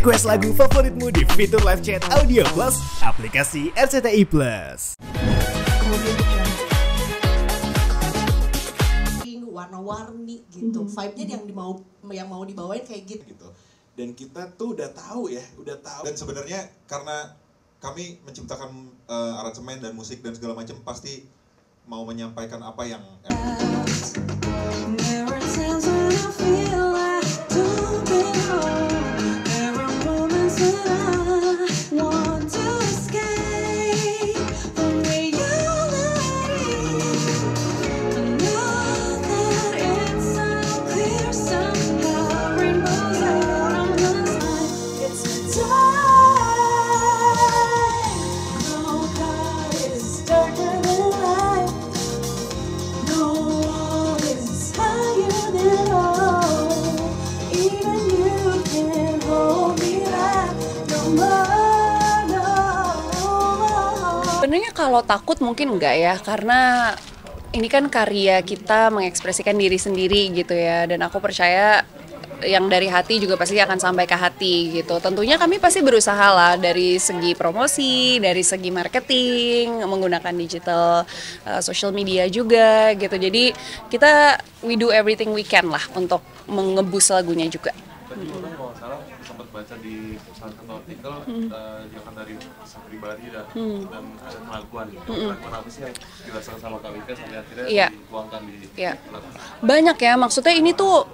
Request lagu favoritmu di fitur live chat Audio Plus, aplikasi RCTI Plus. Warna-warni gitu, vibe-nya yang mau dibawain kayak gitu. Dan kita tuh udah tahu. Dan sebenarnya karena kami menciptakan aransemen dan musik dan segala macam, pasti mau menyampaikan apa yang Sebenarnya kalau takut mungkin enggak ya, karena ini kan karya kita mengekspresikan diri sendiri gitu ya, dan aku percaya yang dari hati juga pasti akan sampai ke hati gitu. Tentunya kami pasti berusaha lah dari segi promosi, dari segi marketing, menggunakan digital, social media juga gitu. Jadi we do everything we can lah untuk mengebus lagunya juga. Tadi kan kalau nggak salah sempat baca di salah satu artikel dia kan dari kisah pribadi dan ada pengakuan apa sih yang dirasakan sama Kak Wika sampai akhirnya dituangkan di lagu. Banyak ya, maksudnya ini tuh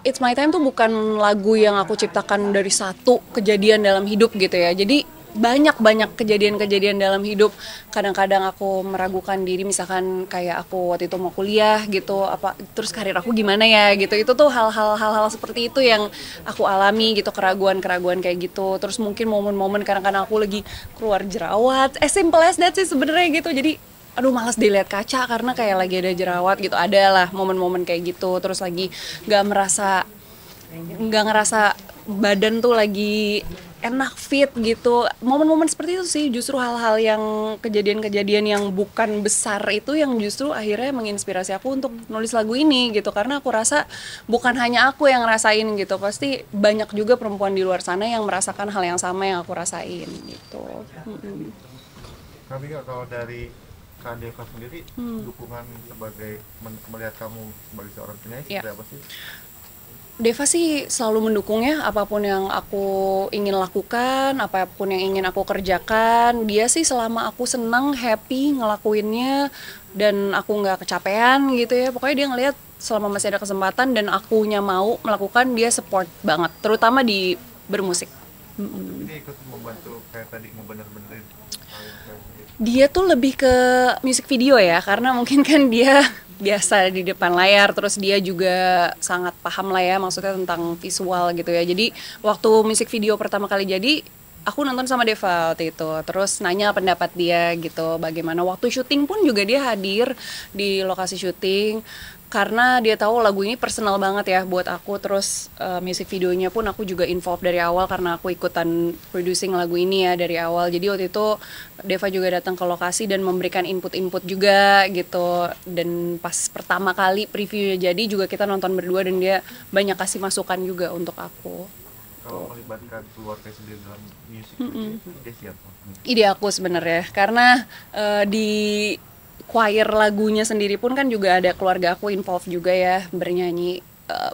It's My Time tuh bukan lagu yang aku ciptakan dari satu kejadian dalam hidup gitu ya. Jadi banyak kejadian-kejadian dalam hidup. Kadang-kadang aku meragukan diri, misalkan kayak aku waktu itu mau kuliah gitu, terus karir aku gimana ya gitu. Itu tuh hal-hal seperti itu yang aku alami gitu, keraguan-keraguan kayak gitu. Terus mungkin momen-momen kadang-kadang aku lagi keluar jerawat, simple as that sih sebenarnya gitu. Jadi aduh malas dilihat kaca karena kayak lagi ada jerawat gitu, ada lah momen-momen kayak gitu. Terus lagi nggak ngerasa badan tuh lagi enak fit gitu. Momen-momen seperti itu sih justru hal-hal yang kejadian-kejadian yang bukan besar itu yang justru akhirnya menginspirasi aku untuk nulis lagu ini gitu, karena aku rasa bukan hanya aku yang ngerasain gitu, pasti banyak juga perempuan di luar sana yang merasakan hal yang sama yang aku rasain gitu. Tapi kalau dari Kak Deva sendiri, dukungan sebagai melihat kamu sebagai seorang penyanyi seperti apa sih? Deva sih selalu mendukung ya, apapun yang aku ingin lakukan, apapun yang ingin aku kerjakan. Dia sih selama aku senang, happy ngelakuinnya, dan aku nggak kecapean gitu ya. Pokoknya dia ngelihat selama masih ada kesempatan dan akunya mau melakukan, dia support banget, terutama di bermusik. Ini ikut membantu kayak tadi ngebener-benerin. Dia tuh lebih ke music video ya, karena mungkin kan dia biasa di depan layar, terus dia juga sangat paham lah ya maksudnya tentang visual gitu ya. Jadi waktu music video pertama kali jadi, aku nonton sama Deva waktu itu, terus nanya pendapat dia gitu, bagaimana waktu syuting pun juga dia hadir di lokasi syuting, karena dia tahu lagu ini personal banget ya buat aku. Terus music videonya pun aku juga involved dari awal karena aku ikutan producing lagu ini ya dari awal. Jadi waktu itu Deva juga datang ke lokasi dan memberikan input-input juga gitu. Dan pas pertama kali previewnya jadi juga kita nonton berdua dan dia banyak kasih masukan juga untuk aku. Kalau melibatkan keluarga sendiri dalam musik itu ide siapa? Ide aku sebenarnya, karena di choir lagunya sendiri pun kan juga ada keluarga aku involved juga ya bernyanyi.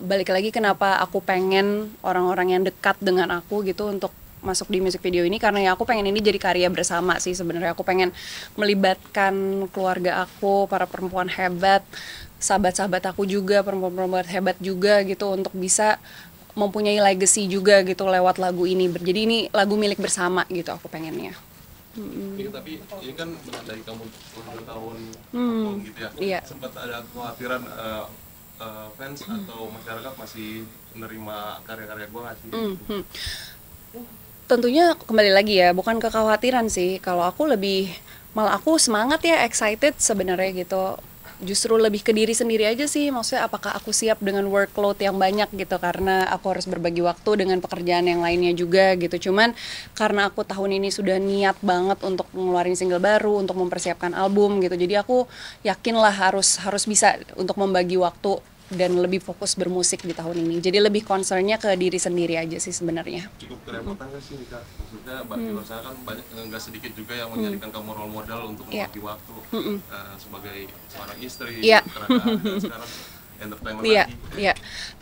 Balik lagi kenapa aku pengen orang-orang yang dekat dengan aku gitu untuk masuk di music video ini, karena ya aku pengen ini jadi karya bersama sih sebenarnya. Aku pengen melibatkan keluarga aku, para perempuan hebat, sahabat-sahabat aku juga, perempuan-perempuan hebat juga gitu, untuk bisa mempunyai legacy juga gitu lewat lagu ini. Jadi ini lagu milik bersama gitu aku pengennya. Tapi ini kan dari kamu tahun gitu ya. Iya. Sempat ada kekhawatiran fans atau masyarakat masih menerima karya-karya gue nggak sih? Tentunya kembali lagi ya, bukan kekhawatiran sih. Kalau aku malah aku semangat ya, excited sebenarnya gitu. Justru lebih ke diri sendiri aja sih, maksudnya apakah aku siap dengan workload yang banyak gitu, karena aku harus berbagi waktu dengan pekerjaan yang lainnya juga gitu. Cuman karena aku tahun ini sudah niat banget untuk ngeluarin single baru, untuk mempersiapkan album gitu, jadi aku yakin lah harus bisa untuk membagi waktu dan lebih fokus bermusik di tahun ini. Jadi lebih concernnya ke diri sendiri aja sih sebenarnya. Cukup kerepotan nggak sih Nika? Maksudnya di luar sana kan banyak nggak sedikit juga yang menjadikan kamu role model untuk membagi waktu sebagai seorang istri, tenaga, dan sekarang entertainment lagi. Iya,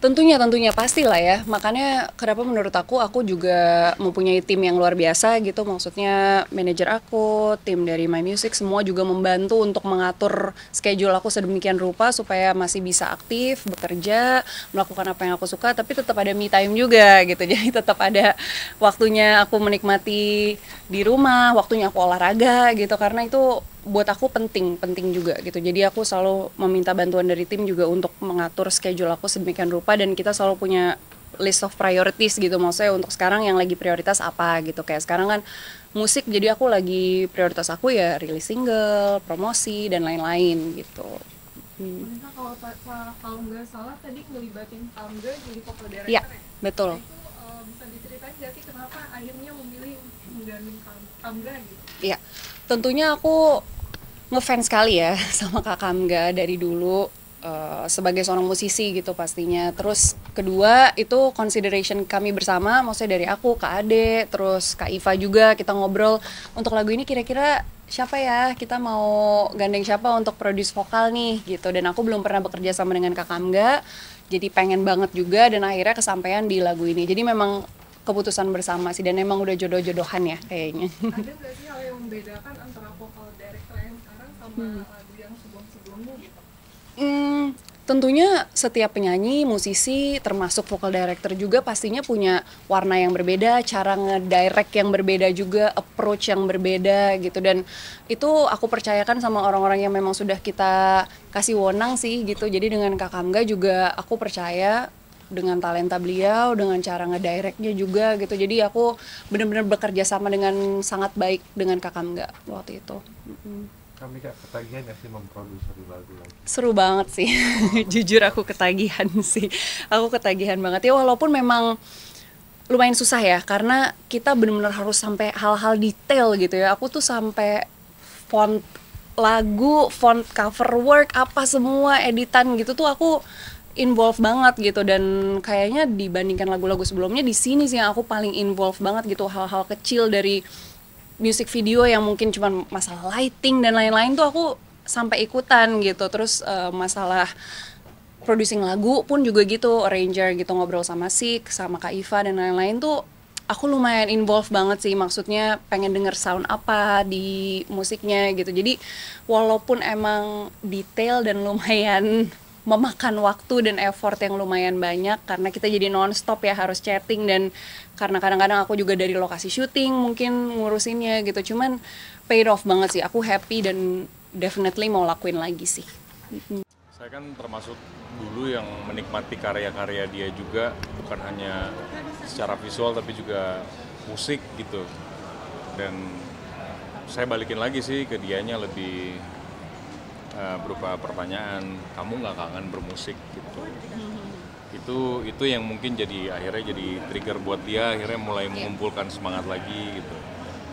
tentunya pastilah ya. Makanya kenapa menurut aku juga mempunyai tim yang luar biasa gitu. Maksudnya manajer aku, tim dari My Music semua juga membantu untuk mengatur schedule aku sedemikian rupa supaya masih bisa aktif, bekerja, melakukan apa yang aku suka, tapi tetap ada me time juga gitu. Jadi tetap ada waktunya aku menikmati di rumah, waktunya aku olahraga gitu. Karena itu buat aku penting juga gitu. Jadi aku selalu meminta bantuan dari tim juga untuk mengatur schedule aku sedemikian rupa, dan kita selalu punya list of priorities gitu. Maksudnya untuk sekarang yang lagi prioritas apa gitu. Kayak sekarang kan musik, jadi aku lagi prioritas aku ya rilis single, promosi dan lain-lain gitu. Nah, kalau nggak salah tadi ngelibatin Kamga jadi vocal director ya? Betul. Nah, itu bisa diceritain nggak sih kenapa akhirnya memilih menggandeng Kamga gitu? Iya, tentunya aku ngefans sekali ya sama Kak Kamga dari dulu, sebagai seorang musisi gitu pastinya. Terus kedua itu consideration kami bersama, maksudnya dari aku, Kak Ade, terus Kak Iva juga, kita ngobrol untuk lagu ini kira-kira siapa ya, kita mau gandeng siapa untuk produce vokal nih gitu. Dan aku belum pernah bekerja sama dengan Kak Kamga, jadi pengen banget juga, dan akhirnya kesampaian di lagu ini. Jadi memang keputusan bersama sih, dan emang udah jodoh-jodohan ya kayaknya. Ada nggak sih hal yang membedakan antara vokal director yang sekarang sama lagu yang sebelum-sebelumnya gitu? Tentunya setiap penyanyi, musisi, termasuk vocal director juga pastinya punya warna yang berbeda, cara ngedirect yang berbeda juga, approach yang berbeda gitu. Dan itu aku percayakan sama orang-orang yang memang sudah kita kasih wewenang sih gitu. Jadi dengan Kak Kamga juga aku percaya dengan talenta beliau, dengan cara ngedirectnya juga gitu. Jadi aku benar-benar bekerja sama dengan sangat baik dengan Kak Kamga waktu itu. Kami gak ketagihan gak sih memproduksi lagu lagi? Seru banget sih, jujur aku ketagihan sih. Aku ketagihan banget ya, walaupun memang lumayan susah ya, karena kita benar-benar harus sampai hal-hal detail gitu ya. Aku tuh sampai font lagu, font cover work, apa semua editan gitu tuh aku involve banget gitu. Dan kayaknya dibandingkan lagu-lagu sebelumnya, di sini sih yang aku paling involve banget gitu. Hal-hal kecil dari music video yang mungkin cuma masalah lighting dan lain-lain tuh aku sampai ikutan gitu. Terus masalah producing lagu pun juga gitu, arranger gitu, ngobrol sama Sik, sama Kak Iva dan lain-lain tuh aku lumayan involve banget sih. Maksudnya pengen denger sound apa di musiknya gitu. Jadi walaupun emang detail dan lumayan memakan waktu dan effort yang lumayan banyak, karena kita jadi non-stop ya harus chatting, dan karena kadang-kadang aku juga dari lokasi syuting mungkin ngurusinnya gitu. Cuman paid off banget sih, aku happy dan definitely mau lakuin lagi sih. Saya kan termasuk dulu yang menikmati karya-karya dia juga, bukan hanya secara visual tapi juga musik gitu. Dan saya balikin lagi sih ke dianya lebih berupa pertanyaan, kamu nggak kangen bermusik gitu. Itu yang mungkin jadi akhirnya jadi trigger buat dia akhirnya mulai mengumpulkan semangat lagi gitu.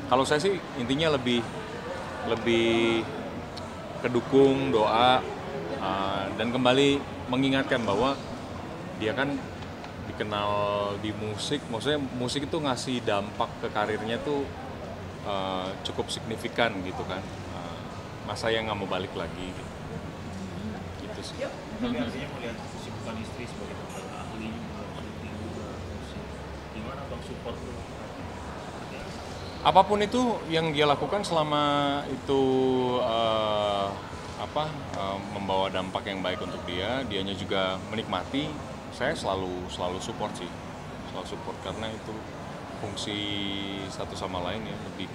Kalau saya sih intinya lebih kedukung, doa, dan kembali mengingatkan bahwa dia kan dikenal di musik, maksudnya musik itu ngasih dampak ke karirnya tuh cukup signifikan gitu kan. Masa yang nggak mau balik lagi gitu sih. Tapi artinya melihat kesibukan istri sebagai dokter ahli juga, syuting juga, gimana bang support tuh? Apapun itu yang dia lakukan selama itu membawa dampak yang baik untuk dia, dianya juga menikmati, saya selalu support sih, selalu support karena itu fungsi satu sama lain ya, lebih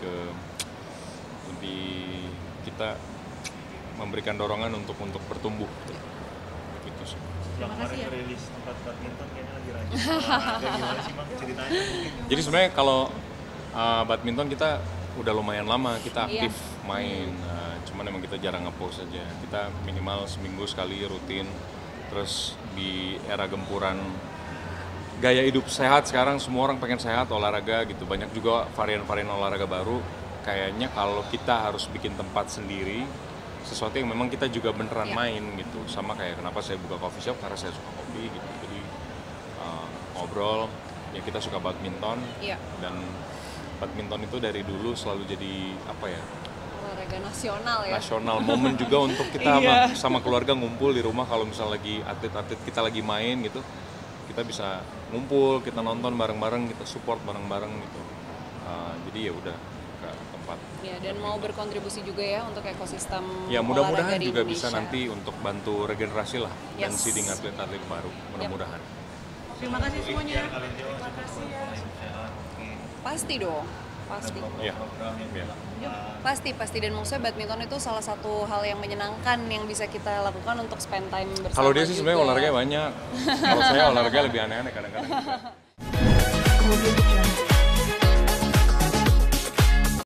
kita memberikan dorongan untuk bertumbuh gitu sih. Yang kemarin rilis tempat badminton kayaknya lagi rajin. Gimana sih Bang ceritanya? Jadi sebenarnya kalau badminton kita udah lumayan lama kita aktif main, cuman emang kita jarang ngepost aja. Kita minimal seminggu sekali rutin. Terus di era gempuran gaya hidup sehat sekarang, semua orang pengen sehat, olahraga gitu. Banyak juga varian-varian olahraga baru. Kayaknya kalau kita harus bikin tempat sendiri sesuatu yang memang kita juga beneran main gitu. Sama kayak kenapa saya buka coffee shop, karena saya suka kopi gitu. Jadi ngobrol, ya kita suka badminton, dan badminton itu dari dulu selalu jadi apa ya, olahraga nasional ya. Nasional momen juga untuk kita sama keluarga ngumpul di rumah. Kalau misalnya lagi atlet-atlet kita lagi main gitu, kita bisa ngumpul, kita nonton bareng-bareng, kita support bareng-bareng gitu. Jadi ya udah ke tempat. Ya, dan mau berkontribusi juga ya untuk ekosistem ya, mudah-mudahan juga Indonesia. bisa nanti untuk bantu regenerasi lah dan seeding atlet-atlet baru, mudah-mudahan. Terima kasih semuanya. Terima kasih ya. Pasti dong, pasti. Iya. Pasti dan maksudnya badminton itu salah satu hal yang menyenangkan yang bisa kita lakukan untuk spend time bersama. Kalau dia sih sebenarnya olahraganya banyak. Kalau saya olahraga lebih aneh-aneh kadang-kadang.